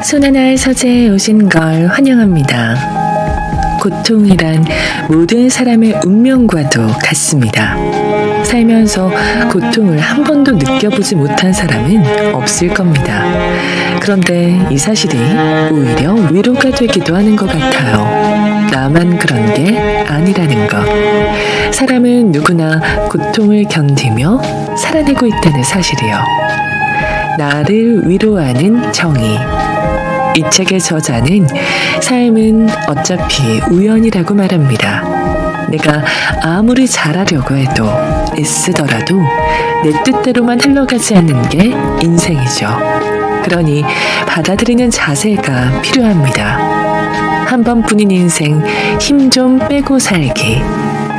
손하나의 서재에 오신 걸 환영합니다. 고통이란 모든 사람의 운명과도 같습니다. 살면서 고통을 한 번도 느껴보지 못한 사람은 없을 겁니다. 그런데 이 사실이 오히려 위로가 되기도 하는 것 같아요. 나만 그런 게 아니라는 것. 사람은 누구나 고통을 견디며 살아내고 있다는 사실이요. 나를 위로하는 정의. 이 책의 저자는 삶은 어차피 우연이라고 말합니다. 내가 아무리 잘하려고 해도 애쓰더라도 내 뜻대로만 흘러가지 않는 게 인생이죠. 그러니 받아들이는 자세가 필요합니다. 한 번뿐인 인생 힘 좀 빼고 살기.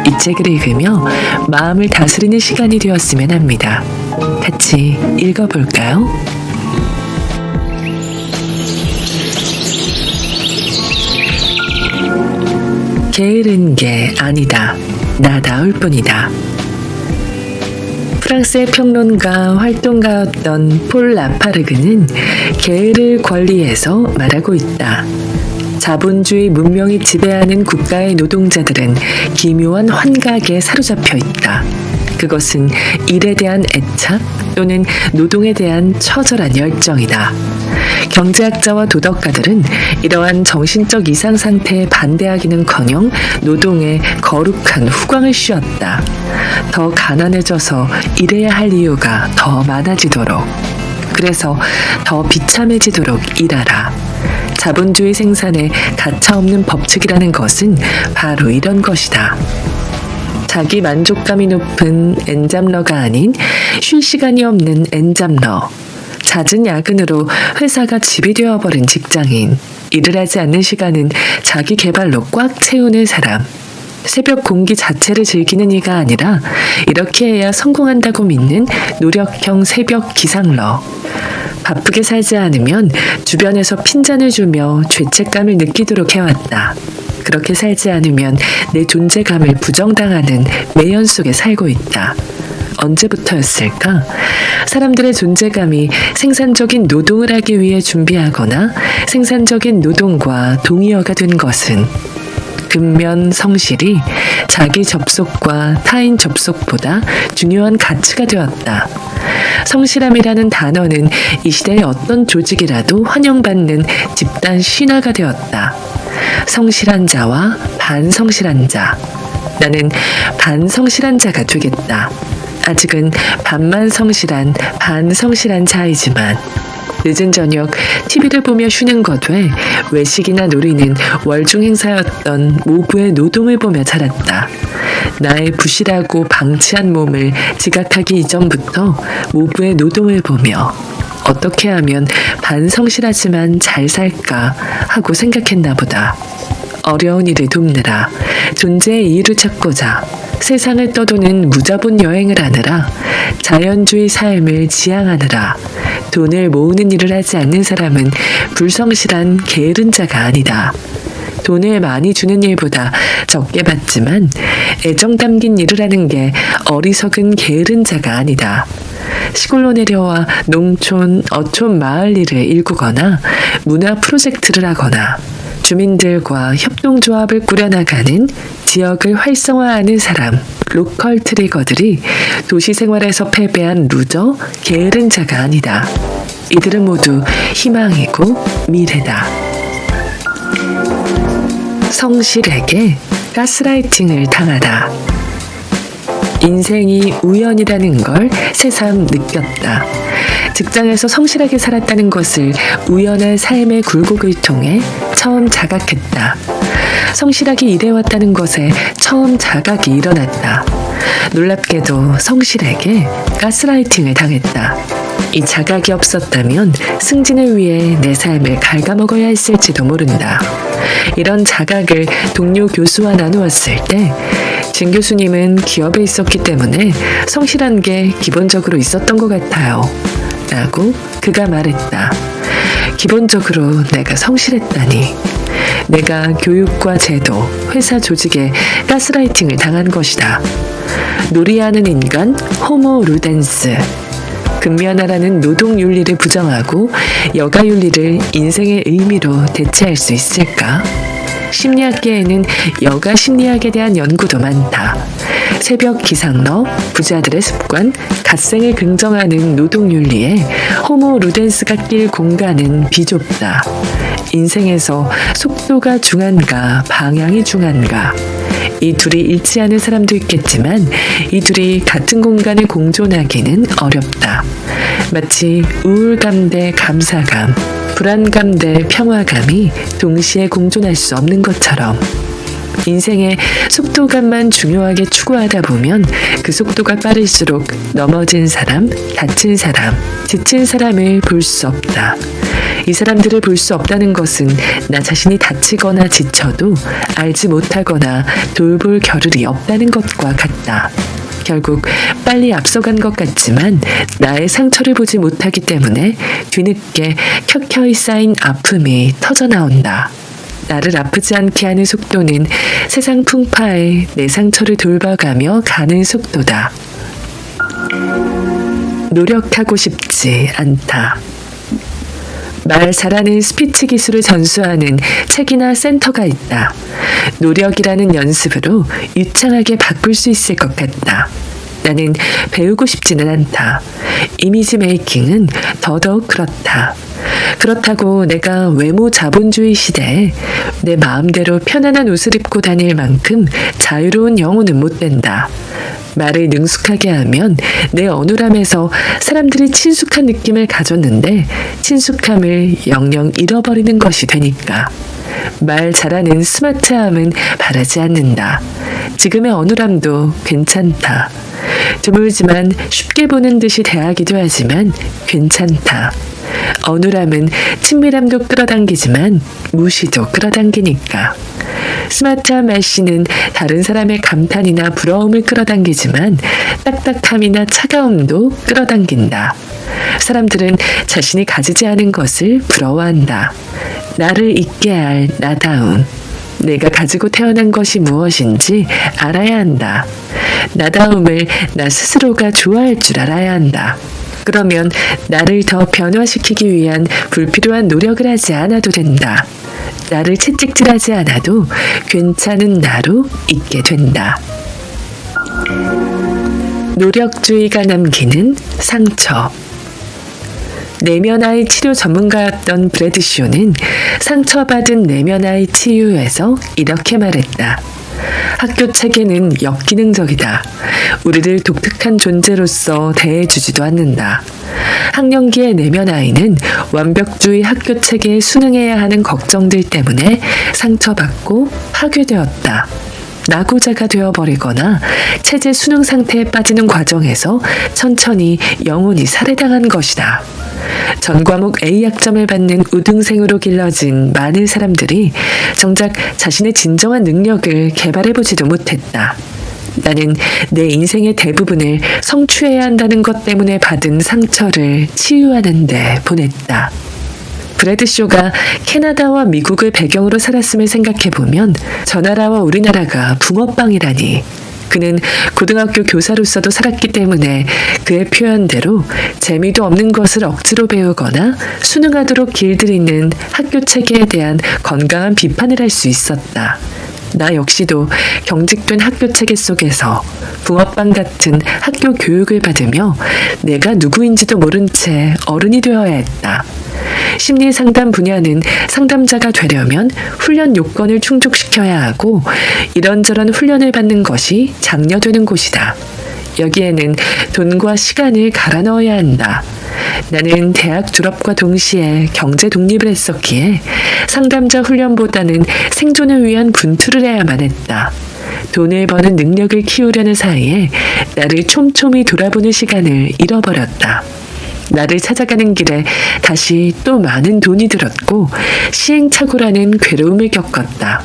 이 책을 읽으며 마음을 다스리는 시간이 되었으면 합니다. 같이 읽어볼까요? 게으른 게 아니다. 나다울 뿐이다. 프랑스의 평론가, 활동가였던 폴 라파르그는 게으를 권리해서 말하고 있다. 자본주의 문명이 지배하는 국가의 노동자들은 기묘한 환각에 사로잡혀 있다. 그것은 일에 대한 애착 또는 노동에 대한 처절한 열정이다. 경제학자와 도덕가들은 이러한 정신적 이상 상태에 반대하기는커녕 노동에 거룩한 후광을 씌웠다. 더 가난해져서 일해야 할 이유가 더 많아지도록, 그래서 더 비참해지도록 일하라. 자본주의 생산에 가차없는 법칙이라는 것은 바로 이런 것이다. 자기 만족감이 높은 엔잡러가 아닌 쉴 시간이 없는 엔잡러. 잦은 야근으로 회사가 집이 되어버린 직장인. 일을 하지 않는 시간은 자기 개발로 꽉 채우는 사람. 새벽 공기 자체를 즐기는 이가 아니라 이렇게 해야 성공한다고 믿는 노력형 새벽 기상러. 바쁘게 살지 않으면 주변에서 핀잔을 주며 죄책감을 느끼도록 해왔다. 그렇게 살지 않으면 내 존재감을 부정당하는 매연 속에 살고 있다. 언제부터였을까? 사람들의 존재감이 생산적인 노동을 하기 위해 준비하거나 생산적인 노동과 동의어가 된 것은 근면 성실이 자기 접속과 타인 접속보다 중요한 가치가 되었다. 성실함이라는 단어는 이 시대의 어떤 조직이라도 환영받는 집단 신화가 되었다. 성실한 자와 반성실한 자. 나는 반성실한 자가 되겠다. 아직은 반만 성실한 반성실한 자이지만 늦은 저녁 TV를 보며 쉬는 것 외 외식이나 놀이는 월중 행사였던 모부의 노동을 보며 자랐다. 나의 부실하고 방치한 몸을 지각하기 이전부터 모부의 노동을 보며 어떻게 하면 반성실하지만 잘 살까 하고 생각했나 보다. 어려운 일을 돕느라, 존재의 이유를 찾고자 세상을 떠도는 무자본 여행을 하느라, 자연주의 삶을 지향하느라 돈을 모으는 일을 하지 않는 사람은 불성실한 게으른 자가 아니다. 돈을 많이 주는 일보다 적게 받지만 애정 담긴 일을 하는 게 어리석은 게으른 자가 아니다. 시골로 내려와 농촌, 어촌 마을 일을 일구거나 문화 프로젝트를 하거나 주민들과 협동조합을 꾸려나가는 지역을 활성화하는 사람, 로컬 트리거들이 도시 생활에서 패배한 루저, 게으른 자가 아니다. 이들은 모두 희망이고 미래다. 성실에게 가스라이팅을 당하다. 인생이 우연이라는 걸 새삼 느꼈다. 직장에서 성실하게 살았다는 것을 우연한 삶의 굴곡을 통해 처음 자각했다. 성실하게 일해왔다는 것에 처음 자각이 일어났다. 놀랍게도 성실에게 가스라이팅을 당했다. 이 자각이 없었다면 승진을 위해 내 삶을 갉아먹어야 했을지도 모른다. 이런 자각을 동료 교수와 나누었을 때 진 교수님은 기업에 있었기 때문에 성실한 게 기본적으로 있었던 것 같아요. 라고 그가 말했다. 기본적으로 내가 성실했다니. 내가 교육과 제도, 회사 조직에 가스라이팅을 당한 것이다. 놀이하는 인간, 호모 루덴스. 근면하라는 노동윤리를 부정하고 여가윤리를 인생의 의미로 대체할 수 있을까? 심리학계에는 여가 심리학에 대한 연구도 많다. 새벽 기상러, 부자들의 습관, 갓생을 긍정하는 노동윤리에 호모 루덴스가 낄 공간은 비좁다. 인생에서 속도가 중한가, 방향이 중한가. 이 둘이 일치하는 사람도 있겠지만 이 둘이 같은 공간에 공존하기는 어렵다. 마치 우울감 대 감사감, 불안감 대 평화감이 동시에 공존할 수 없는 것처럼 인생의 속도감만 중요하게 추구하다 보면 그 속도가 빠를수록 넘어진 사람, 다친 사람, 지친 사람을 볼 수 없다. 이 사람들을 볼 수 없다는 것은 나 자신이 다치거나 지쳐도 알지 못하거나 돌볼 겨를이 없다는 것과 같다. 결국 빨리 앞서간 것 같지만 나의 상처를 보지 못하기 때문에 뒤늦게 켜켜이 쌓인 아픔이 터져나온다. 나를 아프지 않게 하는 속도는 세상 풍파에 내 상처를 돌봐가며 가는 속도다. 노력하고 싶지 않다. 말 잘하는 스피치 기술을 전수하는 책이나 센터가 있다. 노력이라는 연습으로 유창하게 바꿀 수 있을 것 같다. 나는 배우고 싶지는 않다. 이미지 메이킹은 더더욱 그렇다. 그렇다고 내가 외모 자본주의 시대에 내 마음대로 편안한 옷을 입고 다닐 만큼 자유로운 영혼은 못 된다. 말을 능숙하게 하면 내 어눌함에서 사람들이 친숙한 느낌을 가졌는데 친숙함을 영영 잃어버리는 것이 되니까. 말 잘하는 스마트함은 바라지 않는다. 지금의 어눌함도 괜찮다. 드물지만 쉽게 보는 듯이 대하기도 하지만 괜찮다. 어눌함은 친밀함도 끌어당기지만 무시도 끌어당기니까. 스마트한 말씨는 다른 사람의 감탄이나 부러움을 끌어당기지만 딱딱함이나 차가움도 끌어당긴다. 사람들은 자신이 가지지 않은 것을 부러워한다. 나를 잊게 할 나다움. 내가 가지고 태어난 것이 무엇인지 알아야 한다. 나다움을 나 스스로가 좋아할 줄 알아야 한다. 그러면 나를 더 변화시키기 위한 불필요한 노력을 하지 않아도 된다. 나를 채찍질하지 않아도 괜찮은 나로 있게 된다. 노력주의가 남기는 상처. 내면아이 치료 전문가였던 브래드쇼는 상처받은 내면아이 치유에서 이렇게 말했다. 학교 체계는 역기능적이다. 우리를 독특한 존재로서 대해주지도 않는다. 학령기의 내면아이는 완벽주의 학교 체계에 순응해야 하는 걱정들 때문에 상처받고 파괴되었다. 낙오자가 되어버리거나 체제 수능 상태에 빠지는 과정에서 천천히 영혼이 살해당한 것이다. 전 과목 A학점을 받는 우등생으로 길러진 많은 사람들이 정작 자신의 진정한 능력을 개발해보지도 못했다. 나는 내 인생의 대부분을 성취해야 한다는 것 때문에 받은 상처를 치유하는 데 보냈다. 브래드쇼가 캐나다와 미국을 배경으로 살았음을 생각해보면 저 나라와 우리나라가 붕어빵이라니. 그는 고등학교 교사로서도 살았기 때문에 그의 표현대로 재미도 없는 것을 억지로 배우거나 수능하도록 길들이는 학교 체계에 대한 건강한 비판을 할 수 있었다. 나 역시도 경직된 학교 체계 속에서 붕어빵 같은 학교 교육을 받으며 내가 누구인지도 모른 채 어른이 되어야 했다. 심리상담 분야는 상담자가 되려면 훈련 요건을 충족시켜야 하고 이런저런 훈련을 받는 것이 장려되는 곳이다. 여기에는 돈과 시간을 갈아 넣어야 한다. 나는 대학 졸업과 동시에 경제 독립을 했었기에 상담자 훈련보다는 생존을 위한 분투를 해야만 했다. 돈을 버는 능력을 키우려는 사이에 나를 촘촘히 돌아보는 시간을 잃어버렸다. 나를 찾아가는 길에 다시 또 많은 돈이 들었고 시행착오라는 괴로움을 겪었다.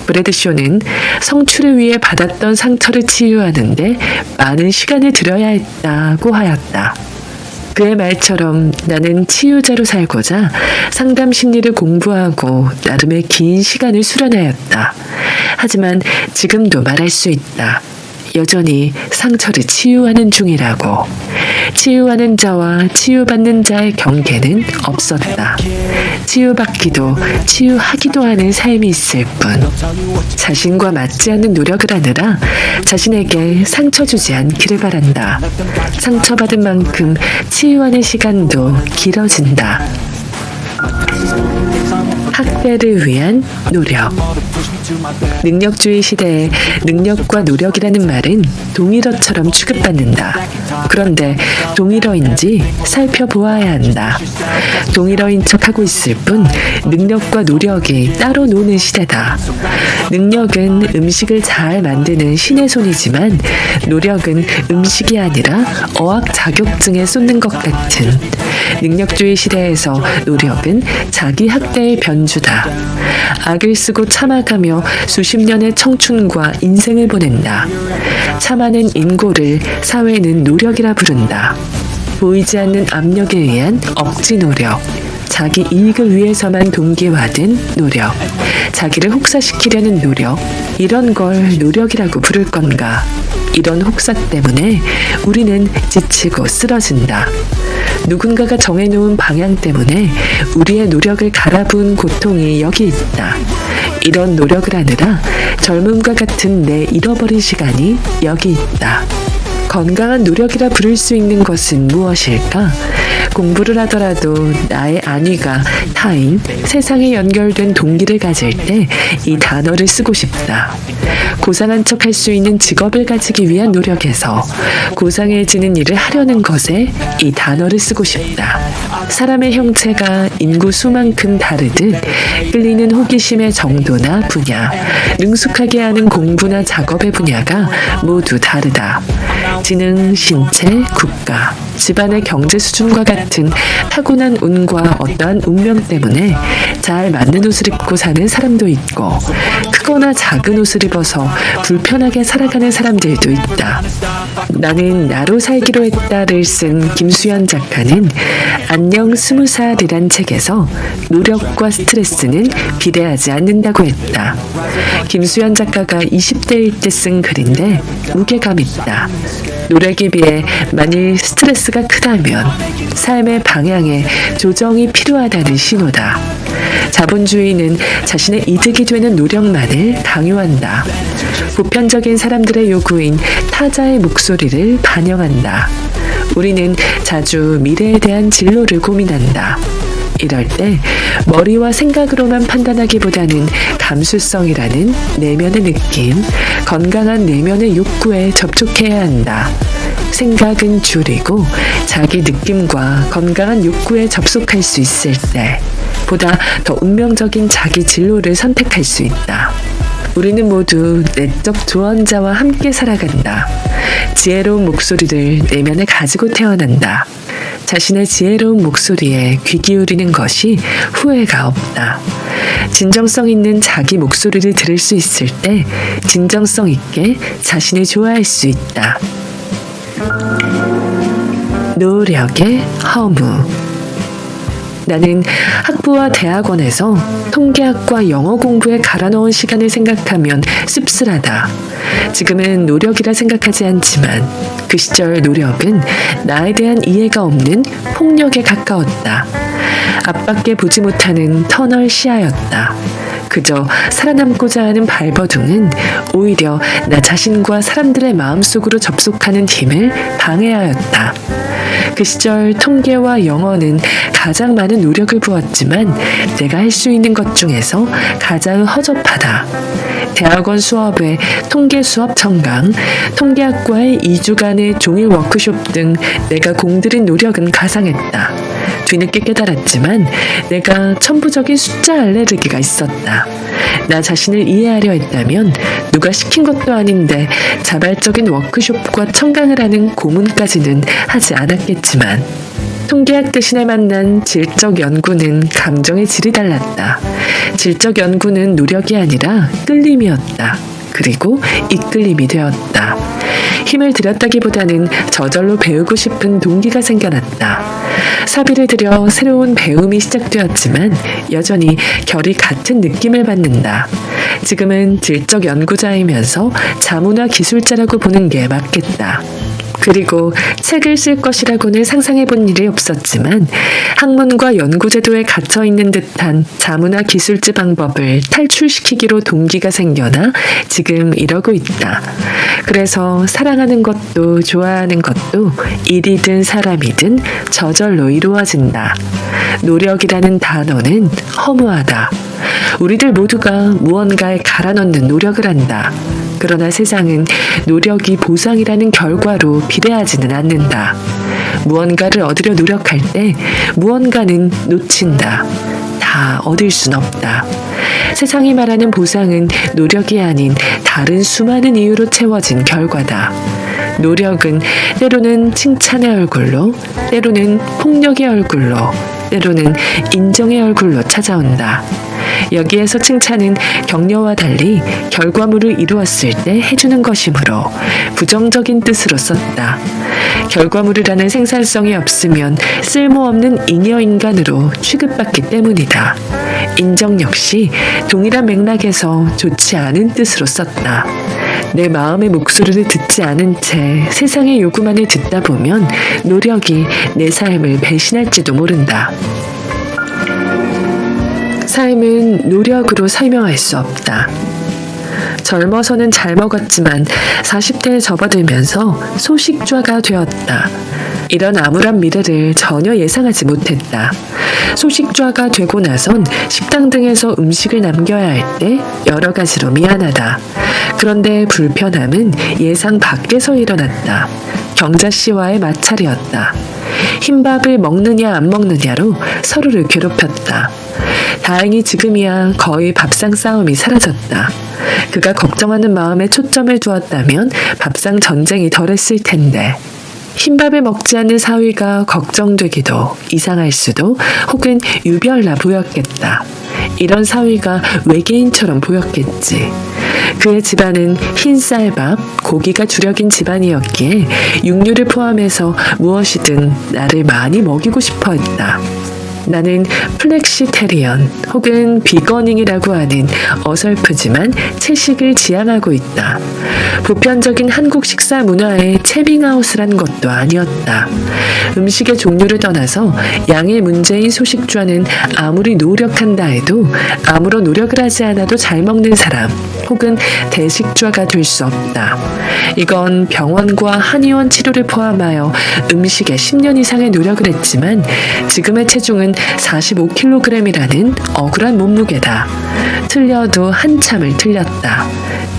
브래드쇼는 성취를 위해 받았던 상처를 치유하는데 많은 시간을 들여야 했다고 하였다. 그의 말처럼 나는 치유자로 살고자 상담 심리를 공부하고 나름의 긴 시간을 수련하였다. 하지만 지금도 말할 수 있다. 여전히 상처를 치유하는 중이라고. 치유하는 자와 치유받는 자의 경계는 없었다. 치유받기도 치유하기도 하는 삶이 있을 뿐. 자신과 맞지 않는 노력을 하느라 자신에게 상처 주지 않기를 바란다. 상처받은 만큼 치유하는 시간도 길어진다. 학대를 위한 노력. 능력주의 시대에 능력과 노력이라는 말은 동일어처럼 취급받는다. 그런데 동일어인지 살펴보아야 한다. 동일어인 척하고 있을 뿐 능력과 노력이 따로 노는 시대다. 능력은 음식을 잘 만드는 신의 손이지만 노력은 음식이 아니라 어학 자격증에 쏟는 것 같은 능력주의 시대에서 노력은 자기 학대의 변주다. 악을 쓰고 참아가며 수십 년의 청춘과 인생을 보낸다. 참아낸 인고를 사회는 노력이라 부른다. 보이지 않는 압력에 의한 억지 노력, 자기 이익을 위해서만 동기화된 노력, 자기를 혹사시키려는 노력, 이런 걸 노력이라고 부를 건가? 이런 혹사 때문에 우리는 지치고 쓰러진다. 누군가가 정해놓은 방향 때문에 우리의 노력을 갈아부은 고통이 여기 있다. 이런 노력을 하느라 젊음과 같은 내 잃어버린 시간이 여기 있다. 건강한 노력이라 부를 수 있는 것은 무엇일까? 공부를 하더라도 나의 안위가 타인, 세상에 연결된 동기를 가질 때 이 단어를 쓰고 싶다. 고상한 척 할 수 있는 직업을 가지기 위한 노력에서 고상해지는 일을 하려는 것에 이 단어를 쓰고 싶다. 사람의 형체가 인구 수만큼 다르듯 끌리는 호기심의 정도나 분야, 능숙하게 하는 공부나 작업의 분야가 모두 다르다. 지능, 신체, 국가, 집안의 경제 수준과 같은 타고난 운과 어떠한 운명 때문에 잘 맞는 옷을 입고 사는 사람도 있고 크거나 작은 옷을 입어서 불편하게 살아가는 사람들도 있다. 나는 나로 살기로 했다를 쓴 김수현 작가는 안녕 20살이란 책에서 노력과 스트레스는 비례하지 않는다고 했다. 김수현 작가가 20대일 때 쓴 글인데 무게감 있다. 노력에 비해 만일 스트레스가 크다면 삶의 방향에 조정이 필요하다는 신호다. 자본주의는 자신의 이득이 되는 노력만을 강요한다. 보편적인 사람들의 요구인 타자의 목소리를 반영한다. 우리는 자주 미래에 대한 진로를 고민한다. 이럴 때 머리와 생각으로만 판단하기보다는 감수성이라는 내면의 느낌, 건강한 내면의 욕구에 접촉해야 한다. 생각은 줄이고 자기 느낌과 건강한 욕구에 접속할 수 있을 때 보다 더 운명적인 자기 진로를 선택할 수 있다. 우리는 모두 내적 조언자와 함께 살아간다. 지혜로운 목소리를 내면에 가지고 태어난다. 자신의 지혜로운 목소리에 귀 기울이는 것이 후회가 없다. 진정성 있는 자기 목소리를 들을 수 있을 때 진정성 있게 자신을 좋아할 수 있다. 노력의 허무. 나는 학부와 대학원에서 통계학과 영어 공부에 갈아넣은 시간을 생각하면 씁쓸하다. 지금은 노력이라 생각하지 않지만 그 시절 노력은 나에 대한 이해가 없는 폭력에 가까웠다. 앞밖에 보지 못하는 터널 시야였다. 그저 살아남고자 하는 발버둥은 오히려 나 자신과 사람들의 마음속으로 접속하는 힘을 방해하였다. 그 시절 통계와 영어는 가장 많은 노력을 부었지만 내가 할 수 있는 것 중에서 가장 허접하다. 대학원 수업에 통계 수업 청강, 통계학과의 2주간의 종일 워크숍 등 내가 공들인 노력은 가상했다. 뒤늦게 깨달았지만 내가 천부적인 숫자 알레르기가 있었다. 나 자신을 이해하려 했다면 누가 시킨 것도 아닌데 자발적인 워크숍과 청강을 하는 고문까지는 하지 않았겠지만 통계학 대신에 만난 질적 연구는 감정의 질이 달랐다. 질적 연구는 노력이 아니라 끌림이었다. 그리고 이끌림이 되었다. 힘을 들였다기보다는 저절로 배우고 싶은 동기가 생겨났다. 사비를 들여 새로운 배움이 시작되었지만 여전히 결이 같은 느낌을 받는다. 지금은 질적 연구자이면서 자문화 기술자라고 보는 게 맞겠다. 그리고 책을 쓸 것이라고는 상상해 본 일이 없었지만 학문과 연구제도에 갇혀 있는 듯한 자문화 기술지 방법을 탈출시키기로 동기가 생겨나 지금 이러고 있다. 그래서 사랑하는 것도 좋아하는 것도 일이든 사람이든 저절로 이루어진다. 노력이라는 단어는 허무하다. 우리들 모두가 무언가에 갈아 넣는 노력을 한다. 그러나 세상은 노력이 보상이라는 결과로 비례하지는 않는다. 무언가를 얻으려 노력할 때 무언가는 놓친다. 다 얻을 순 없다. 세상이 말하는 보상은 노력이 아닌 다른 수많은 이유로 채워진 결과다. 노력은 때로는 칭찬의 얼굴로, 때로는 폭력의 얼굴로, 때로는 인정의 얼굴로 찾아온다. 여기에서 칭찬은 격려와 달리 결과물을 이루었을 때 해주는 것이므로 부정적인 뜻으로 썼다. 결과물이라는 생산성이 없으면 쓸모없는 잉여인간으로 취급받기 때문이다. 인정 역시 동일한 맥락에서 좋지 않은 뜻으로 썼다. 내 마음의 목소리를 듣지 않은 채 세상의 요구만을 듣다 보면 노력이 내 삶을 배신할지도 모른다. 삶은 노력으로 설명할 수 없다. 젊어서는 잘 먹었지만 40대에 접어들면서 소식좌가 되었다. 이런 암울한 미래를 전혀 예상하지 못했다. 소식좌가 되고 나선 식당 등에서 음식을 남겨야 할 때 여러 가지로 미안하다. 그런데 불편함은 예상 밖에서 일어났다. 경자씨와의 마찰이었다. 흰밥을 먹느냐 안 먹느냐로 서로를 괴롭혔다. 다행히 지금이야 거의 밥상 싸움이 사라졌다. 그가 걱정하는 마음에 초점을 두었다면 밥상 전쟁이 덜했을 텐데. 흰밥을 먹지 않는 사위가 걱정되기도 이상할 수도 혹은 유별나 보였겠다. 이런 사위가 외계인처럼 보였겠지. 그의 집안은 흰쌀밥, 고기가 주력인 집안이었기에 육류를 포함해서 무엇이든 나를 많이 먹이고 싶어 했다. 나는 플렉시테리언 혹은 비거닝이라고 하는 어설프지만 채식을 지향하고 있다. 보편적인 한국 식사 문화의 채빙아웃을 것도 아니었다. 음식의 종류를 떠나서 양의 문제인 소식좌는 아무리 노력한다 해도 아무런 노력을 하지 않아도 잘 먹는 사람 혹은 대식좌가 될 수 없다. 이건 병원과 한의원 치료를 포함하여 음식에 10년 이상의 노력을 했지만 지금의 체중은 45kg이라는 억울한 몸무게다. 틀려도 한참을 틀렸다.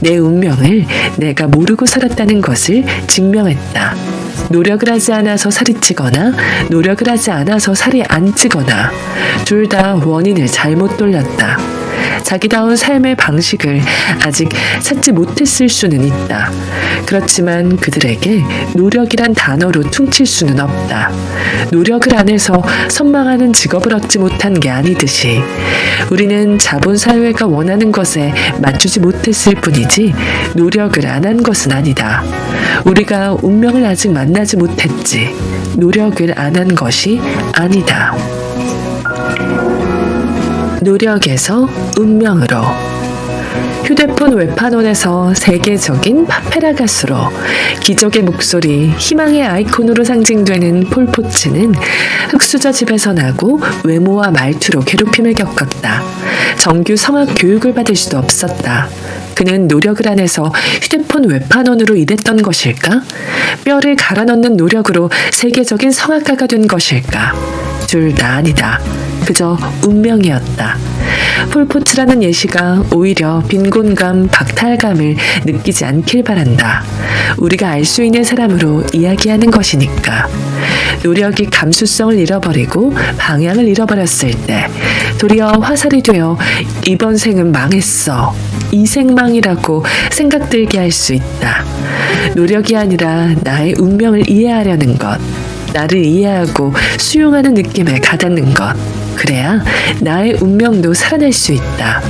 내 운명을 내가 모르고 살았다는 것을 증명했다. 노력을 하지 않아서 살이 찌거나 노력을 하지 않아서 살이 안 찌거나 둘 다 원인을 잘못 돌렸다. 자기다운 삶의 방식을 아직 찾지 못했을 수는 있다. 그렇지만 그들에게 노력이란 단어로 퉁칠 수는 없다. 노력을 안 해서 선망하는 직업을 얻지 못한 게 아니듯이 우리는 자본사회가 원하는 것에 맞추지 못했을 뿐이지 노력을 안 한 것은 아니다. 우리가 운명을 아직 만나지 못했지 노력을 안 한 것이 아니다. 노력에서 운명으로 휴대폰 웹판원에서 세계적인 파페라 가수로 기적의 목소리, 희망의 아이콘으로 상징되는 폴 포츠는 흑수저 집에서 나고 외모와 말투로 괴롭힘을 겪었다. 정규 성악 교육을 받을 수도 없었다. 그는 노력을 안 해서 휴대폰 웹판원으로 일했던 것일까? 뼈를 갈아 넣는 노력으로 세계적인 성악가가 된 것일까? 둘 다 아니다. 그저 운명이었다. 폴포츠라는 예시가 오히려 빈곤감, 박탈감을 느끼지 않길 바란다. 우리가 알 수 있는 사람으로 이야기하는 것이니까. 노력이 감수성을 잃어버리고 방향을 잃어버렸을 때 도리어 화살이 되어 이번 생은 망했어. 이 생망이라고 생각들게 할 수 있다. 노력이 아니라 나의 운명을 이해하려는 것. 나를 이해하고 수용하는 느낌에 가닿는 것. 그래야 나의 운명도 살아날 수 있다.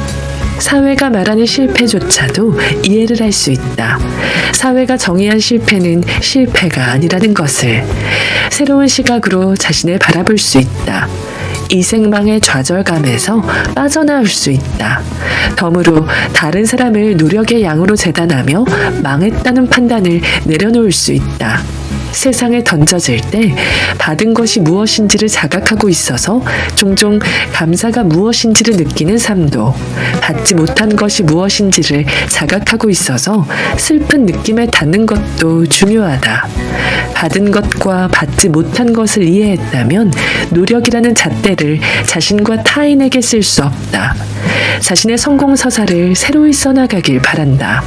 사회가 말하는 실패조차도 이해를 할 수 있다. 사회가 정의한 실패는 실패가 아니라는 것을 새로운 시각으로 자신을 바라볼 수 있다. 이 생망의 좌절감에서 빠져나올 수 있다. 덤으로 다른 사람을 노력의 양으로 재단하며 망했다는 판단을 내려놓을 수 있다. 세상에 던져질 때 받은 것이 무엇인지를 자각하고 있어서 종종 감사가 무엇인지를 느끼는 삶도, 받지 못한 것이 무엇인지를 자각하고 있어서 슬픈 느낌에 닿는 것도 중요하다. 받은 것과 받지 못한 것을 이해했다면 노력이라는 잣대를 자신과 타인에게 쓸 수 없다. 자신의 성공 서사를 새로이 써나가길 바란다.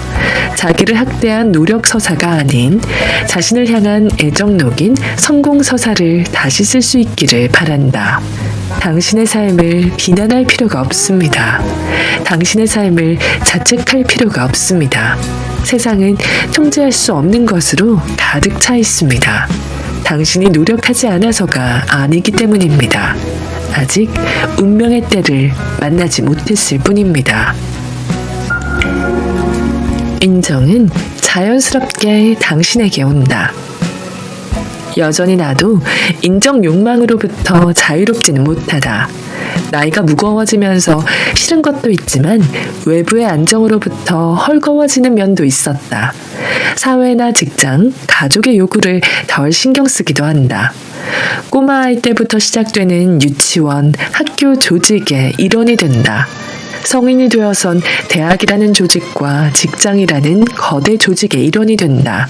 자기를 학대한 노력 서사가 아닌 자신을 향한 애정록인 성공 서사를 다시 쓸 수 있기를 바란다. 당신의 삶을 비난할 필요가 없습니다. 당신의 삶을 자책할 필요가 없습니다. 세상은 통제할 수 없는 것으로 가득 차 있습니다. 당신이 노력하지 않아서가 아니기 때문입니다. 아직 운명의 때를 만나지 못했을 뿐입니다. 인정은 자연스럽게 당신에게 온다. 여전히 나도 인정 욕망으로부터 자유롭지는 못하다. 나이가 무거워지면서 싫은 것도 있지만 외부의 안정으로부터 헐거워지는 면도 있었다. 사회나 직장, 가족의 요구를 덜 신경 쓰기도 한다. 꼬마아이 때부터 시작되는 유치원, 학교 조직의 일원이 된다. 성인이 되어선 대학이라는 조직과 직장이라는 거대 조직의 일원이 된다.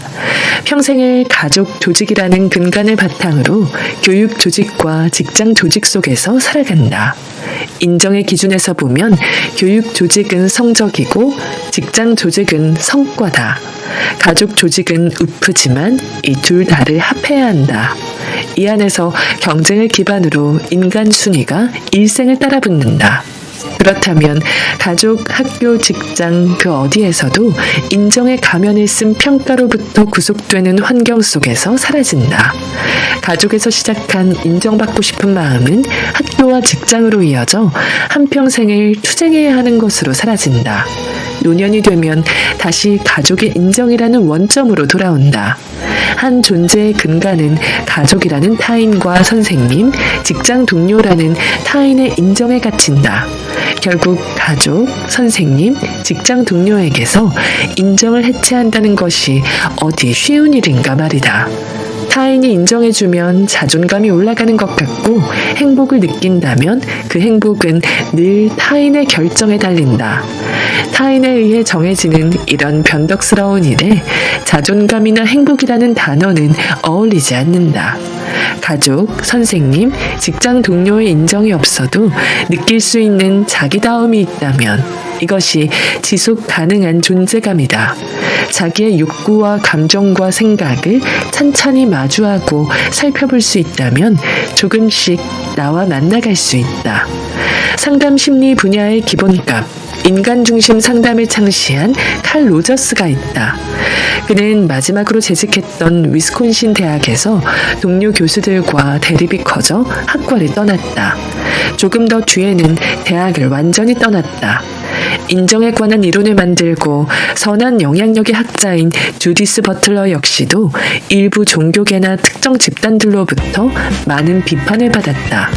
평생을 가족 조직이라는 근간을 바탕으로 교육 조직과 직장 조직 속에서 살아간다. 인정의 기준에서 보면 교육 조직은 성적이고 직장 조직은 성과다. 가족 조직은 우프지만 이 둘 다를 합해야 한다. 이 안에서 경쟁을 기반으로 인간 순위가 일생을 따라붙는다. 그렇다면 가족, 학교, 직장 그 어디에서도 인정의 가면을 쓴 평가로부터 구속되는 환경 속에서 사라진다. 가족에서 시작한 인정받고 싶은 마음은 학교와 직장으로 이어져 한평생을 투쟁해야 하는 것으로 사라진다. 노년이 되면 다시 가족의 인정이라는 원점으로 돌아온다. 한 존재의 근간은 가족이라는 타인과 선생님, 직장 동료라는 타인의 인정에 갇힌다. 결국 가족, 선생님, 직장 동료에게서 인정을 해체한다는 것이 어디 쉬운 일인가 말이다. 타인이 인정해주면 자존감이 올라가는 것 같고 행복을 느낀다면 그 행복은 늘 타인의 결정에 달린다. 타인에 의해 정해지는 이런 변덕스러운 일에 자존감이나 행복이라는 단어는 어울리지 않는다. 가족, 선생님, 직장 동료의 인정이 없어도 느낄 수 있는 자기다움이 있다면 이것이 지속 가능한 존재감이다. 자기의 욕구와 감정과 생각을 찬찬히 마주하고 살펴볼 수 있다면 조금씩 나와 만나갈 수 있다. 상담 심리 분야의 기본값, 인간 중심 상담을 창시한 칼 로저스가 있다. 그는 마지막으로 재직했던 위스콘신 대학에서 동료 교수들과 대립이 커져 학과를 떠났다. 조금 더 뒤에는 대학을 완전히 떠났다. 인정에 관한 이론을 만들고 선한 영향력의 학자인 주디스 버틀러 역시도 일부 종교계나 특정 집단들로부터 많은 비판을 받았다.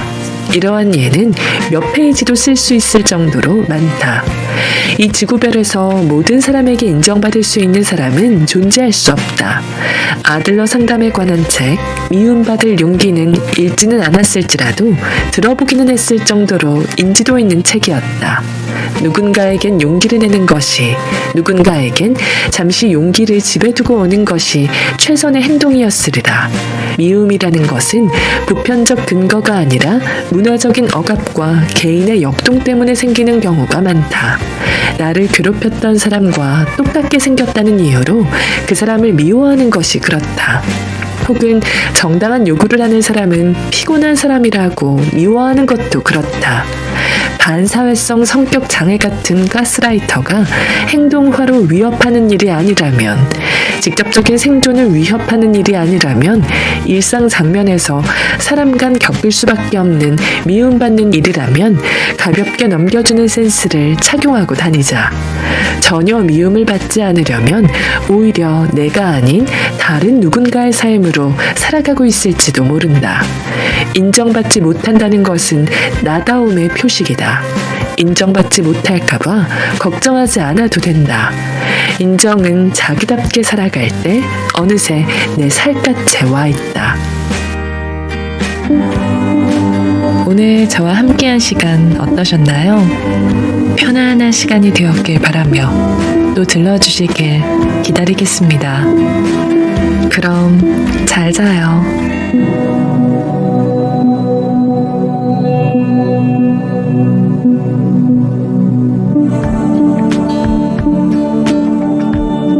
이러한 예는 몇 페이지도 쓸 수 있을 정도로 많다. 이 지구별에서 모든 사람에게 인정받을 수 있는 사람은 존재할 수 없다. 아들러 상담에 관한 책 미움받을 용기는 읽지는 않았을지라도 들어보기는 했을 정도로 인지도 있는 책이었다. 누군가에겐 용기를 내는 것이, 누군가에겐 잠시 용기를 집에 두고 오는 것이 최선의 행동이었으리라. 미움이라는 것은 보편적 근거가 아니라 문화적인 억압과 개인의 역동 때문에 생기는 경우가 많다. 나를 괴롭혔던 사람과 똑같게 생겼다는 이유로 그 사람을 미워하는 것이 그렇다. 혹은 정당한 요구를 하는 사람은 피곤한 사람이라고 미워하는 것도 그렇다. 반사회성 성격 장애 같은 가스라이터가 행동화로 위협하는 일이 아니라면, 직접적인 생존을 위협하는 일이 아니라면 일상 장면에서 사람 간 겪을 수밖에 없는 미움받는 일이라면 가볍게 넘겨주는 센스를 착용하고 다니자. 전혀 미움을 받지 않으려면 오히려 내가 아닌 다른 누군가의 삶으로 살아가고 있을지도 모른다. 인정받지 못한다는 것은 나다움의 표식이다. 있다. 인정받지 못할까봐 걱정하지 않아도 된다. 인정은 자기답게 살아갈 때 어느새 내 살갗에 와 있다. 오늘 저와 함께한 시간 어떠셨나요? 편안한 시간이 되었길 바라며 또 들러주시길 기다리겠습니다. 그럼 잘 자요.